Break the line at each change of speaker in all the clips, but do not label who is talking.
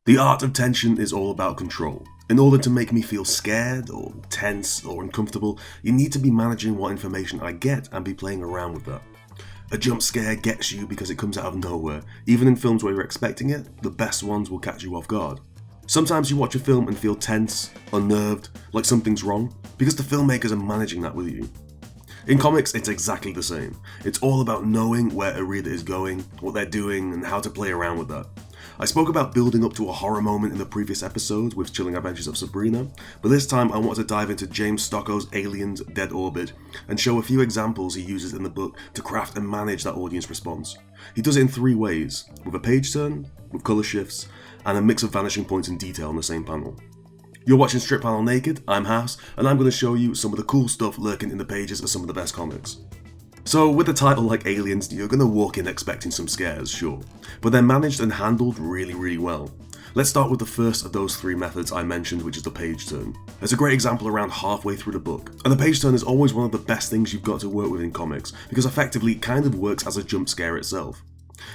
The art of tension is all about control. In order to make me feel scared or tense or uncomfortable, you need to be managing what information I get and be playing around with that. A jump scare gets you because it comes out of nowhere. Even in films where you're expecting it, the best ones will catch you off guard. Sometimes you watch a film and feel tense, unnerved, like something's wrong, because the filmmakers are managing that with you. In comics, it's exactly the same. It's all about knowing where a reader is going, what they're doing, and how to play around with that. I spoke about building up to a horror moment in the previous episode with Chilling Adventures of Sabrina, but this time I want to dive into James Stokoe's Alien's Dead Orbit and show a few examples he uses in the book to craft and manage that audience response. He does it in three ways: with a page turn, with colour shifts, and a mix of vanishing points and detail on the same panel. You're watching Strip Panel Naked, I'm Haas, and I'm going to show you some of the cool stuff lurking in the pages of some of the best comics. So with a title like Aliens, you're going to walk in expecting some scares, sure, but they're managed and handled really well. Let's start with the first of those three methods I mentioned, which is the page turn. There's a great example around halfway through the book, and the page turn is always one of the best things you've got to work with in comics, because effectively it kind of works as a jump scare itself.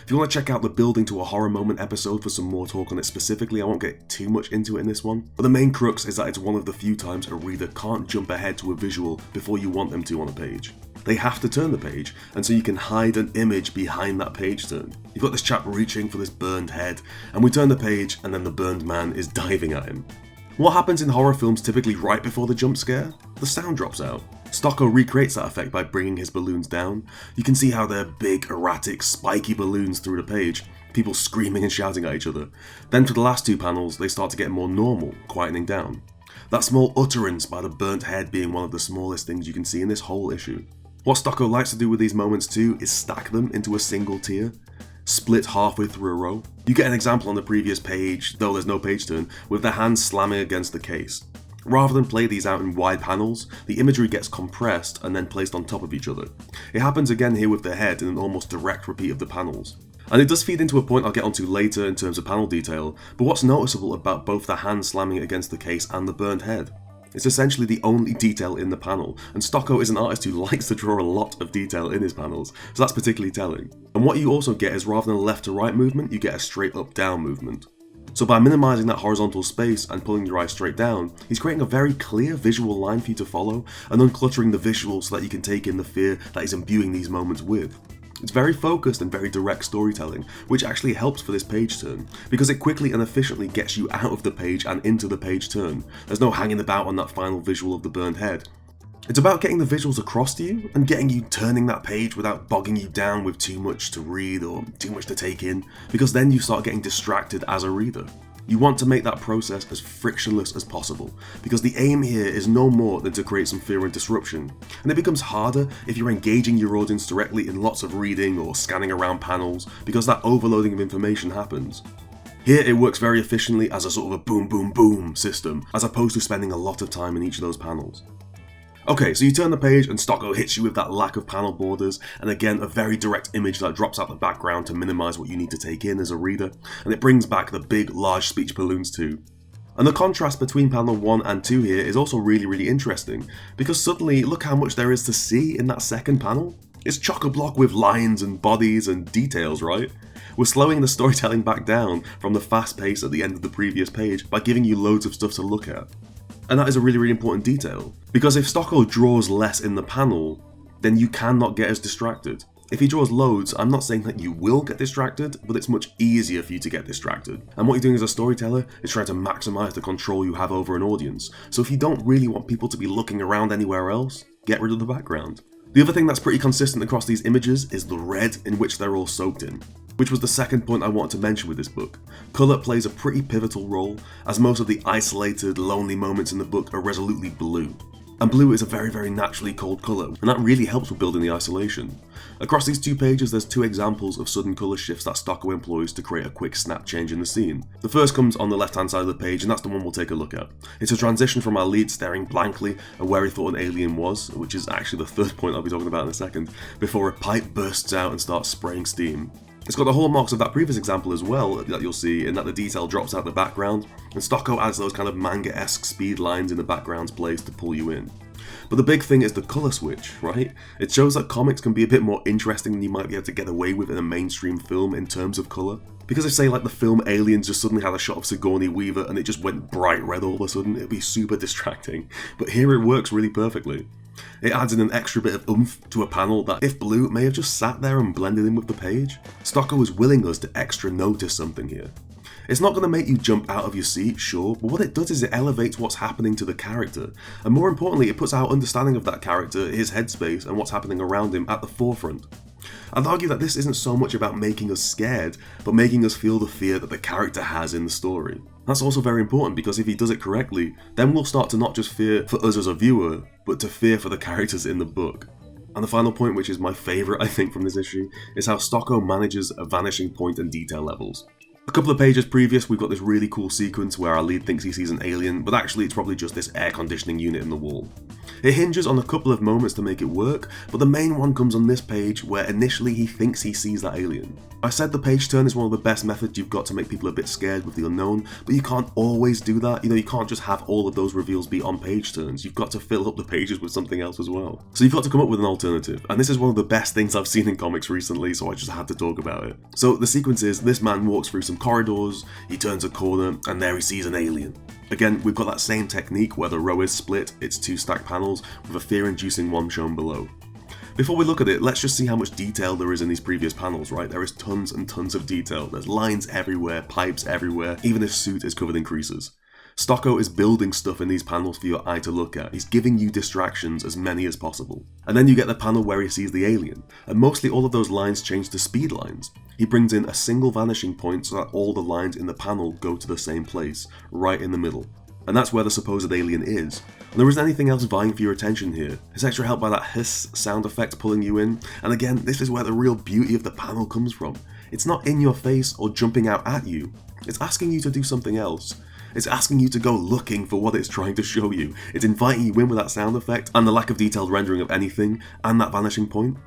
If you want to check out the building to a horror moment episode for some more talk on it specifically, I won't get too much into it in this one, but the main crux is that it's one of the few times a reader can't jump ahead to a visual before you want them to on a page. They have to turn the page, and so you can hide an image behind that page turn. You've got this chap reaching for this burned head, and we turn the page and then the burned man is diving at him. What happens in horror films typically right before the jump scare? The sound drops out. Stokoe recreates that effect by bringing his balloons down. You can see how they're big, erratic, spiky balloons through the page, people screaming and shouting at each other. Then for the last two panels, they start to get more normal, quietening down. That small utterance by the burnt head being one of the smallest things you can see in this whole issue. What Stokoe likes to do with these moments too is stack them into a single tier, split halfway through a row. You get an example on the previous page, though there's no page turn, with the hands slamming against the case. Rather than play these out in wide panels, the imagery gets compressed and then placed on top of each other. It happens again here with the head in an almost direct repeat of the panels. And it does feed into a point I'll get onto later in terms of panel detail, but what's noticeable about both the hand slamming against the case and the burned head? It's essentially the only detail in the panel, and Stokoe is an artist who likes to draw a lot of detail in his panels, so that's particularly telling. And what you also get is rather than a left to right movement, you get a straight up down movement. So by minimising that horizontal space and pulling your eye straight down, he's creating a very clear visual line for you to follow, and uncluttering the visuals so that you can take in the fear that he's imbuing these moments with. It's very focused and very direct storytelling, which actually helps for this page turn, because it quickly and efficiently gets you out of the page and into the page turn. There's no hanging about on that final visual of the burned head. It's about getting the visuals across to you and getting you turning that page without bogging you down with too much to read or too much to take in, because then you start getting distracted as a reader. You want to make that process as frictionless as possible, because the aim here is no more than to create some fear and disruption, and it becomes harder if you're engaging your audience directly in lots of reading or scanning around panels, because that overloading of information happens. Here it works very efficiently as a sort of a boom boom boom system, as opposed to spending a lot of time in each of those panels. Okay, so you turn the page and Stokoe hits you with that lack of panel borders, and again a very direct image that drops out the background to minimise what you need to take in as a reader, and it brings back the big large speech balloons too. And the contrast between panel 1 and 2 here is also really interesting, because suddenly look how much there is to see in that second panel. It's chock-a-block with lines and bodies and details, right? We're slowing the storytelling back down from the fast pace at the end of the previous page by giving you loads of stuff to look at. And that is a really important detail, because if Stokoe draws less in the panel, then you cannot get as distracted. If he draws loads, I'm not saying that you will get distracted, but it's much easier for you to get distracted. And what you're doing as a storyteller is trying to maximise the control you have over an audience. So if you don't really want people to be looking around anywhere else, get rid of the background. The other thing that's pretty consistent across these images is the red in which they're all soaked in, which was the second point I wanted to mention with this book. Colour plays a pretty pivotal role, as most of the isolated, lonely moments in the book are resolutely blue. And blue is a very naturally cold colour, and that really helps with building the isolation. Across these two pages there's two examples of sudden colour shifts that Stokoe employs to create a quick snap change in the scene. The first comes on the left hand side of the page, and that's the one we'll take a look at. It's a transition from our lead staring blankly at where he thought an alien was, which is actually the third point I'll be talking about in a second, before a pipe bursts out and starts spraying steam. It's got the hallmarks of that previous example as well that you'll see, in that the detail drops out the background, and Stokoe adds those kind of manga-esque speed lines in the background's place to pull you in. But the big thing is the colour switch, right? It shows that comics can be a bit more interesting than you might be able to get away with in a mainstream film in terms of colour. Because if, say, like the film Aliens just suddenly had a shot of Sigourney Weaver and it just went bright red all of a sudden, it'd be super distracting. But here it works really perfectly. It adds in an extra bit of oomph to a panel that, if blue, may have just sat there and blended in with the page. Stokoe is willing us to extra notice something here. It's not going to make you jump out of your seat, sure, but what it does is it elevates what's happening to the character, and more importantly, it puts our understanding of that character, his headspace, and what's happening around him at the forefront. I'd argue that this isn't so much about making us scared, but making us feel the fear that the character has in the story. That's also very important because if he does it correctly, then we'll start to not just fear for us as a viewer, but to fear for the characters in the book. And the final point, which is my favourite I think from this issue, is how Stokoe manages a vanishing point and detail levels. A couple of pages previous, we've got this really cool sequence where our lead thinks he sees an alien, but actually it's probably just this air conditioning unit in the wall. It hinges on a couple of moments to make it work, but the main one comes on this page where initially he thinks he sees that alien. I said the page turn is one of the best methods you've got to make people a bit scared with the unknown, but you can't always do that. You can't just have all of those reveals be on page turns. You've got to fill up the pages with something else as well. So you've got to come up with an alternative, and this is one of the best things I've seen in comics recently, so I just had to talk about it. So the sequence is, this man walks through some corridors, he turns a corner, and there he sees an alien. Again, we've got that same technique where the row is split, it's two stacked panels, with a fear-inducing one shown below. Before we look at it, let's just see how much detail there is in these previous panels, right? There is tons and tons of detail. There's lines everywhere, pipes everywhere, even his suit is covered in creases. Stokoe is building stuff in these panels for your eye to look at. He's giving you distractions, as many as possible. And then you get the panel where he sees the alien, and mostly all of those lines change to speed lines. He brings in a single vanishing point so that all the lines in the panel go to the same place, right in the middle. And that's where the supposed alien is. And there isn't anything else vying for your attention here. It's extra helped by that hiss sound effect pulling you in, and again, this is where the real beauty of the panel comes from. It's not in your face or jumping out at you. It's asking you to do something else. It's asking you to go looking for what it's trying to show you. It's inviting you in with that sound effect, and the lack of detailed rendering of anything, and that vanishing point.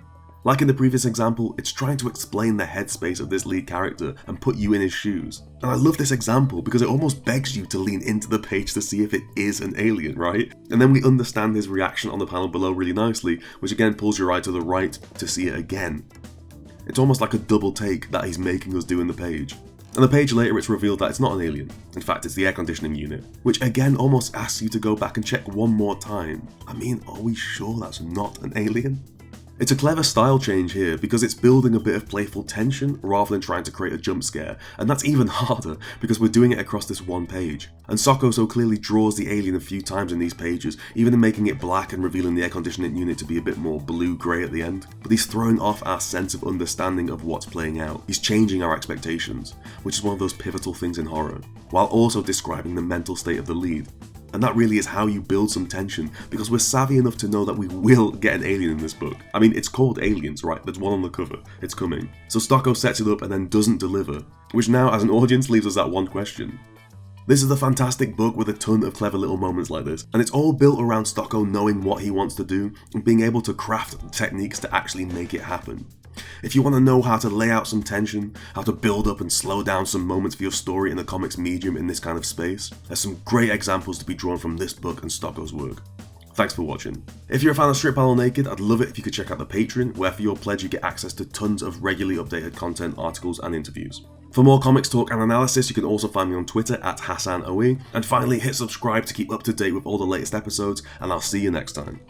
Like in the previous example, it's trying to explain the headspace of this lead character and put you in his shoes. And I love this example because it almost begs you to lean into the page to see if it is an alien, right? And then we understand his reaction on the panel below really nicely, which again pulls your eye to the right to see it again. It's almost like a double take that he's making us do in the page. And a page later it's revealed that it's not an alien. In fact, it's the air conditioning unit, which again almost asks you to go back and check one more time. I mean, are we sure that's not an alien? It's a clever style change here because it's building a bit of playful tension rather than trying to create a jump scare, and that's even harder because we're doing it across this one page. And Stokoe so clearly draws the alien a few times in these pages, even in making it black and revealing the air conditioning unit to be a bit more blue-grey at the end. But he's throwing off our sense of understanding of what's playing out. He's changing our expectations, which is one of those pivotal things in horror, while also describing the mental state of the lead. And that really is how you build some tension, because we're savvy enough to know that we will get an alien in this book. I mean, it's called Aliens, right? There's one on the cover. It's coming. So Stokoe sets it up and then doesn't deliver, which now, as an audience, leaves us that one question. This is a fantastic book with a ton of clever little moments like this, and it's all built around Stokoe knowing what he wants to do and being able to craft techniques to actually make it happen. If you want to know how to lay out some tension, how to build up and slow down some moments for your story in the comics medium in this kind of space, there's some great examples to be drawn from this book and Stokoe's work. Thanks for watching. If you're a fan of Strip Panel Naked, I'd love it if you could check out the Patreon, where for your pledge you get access to tons of regularly updated content, articles and interviews. For more comics talk and analysis, you can also find me on Twitter at HassanOE, and finally hit subscribe to keep up to date with all the latest episodes, and I'll see you next time.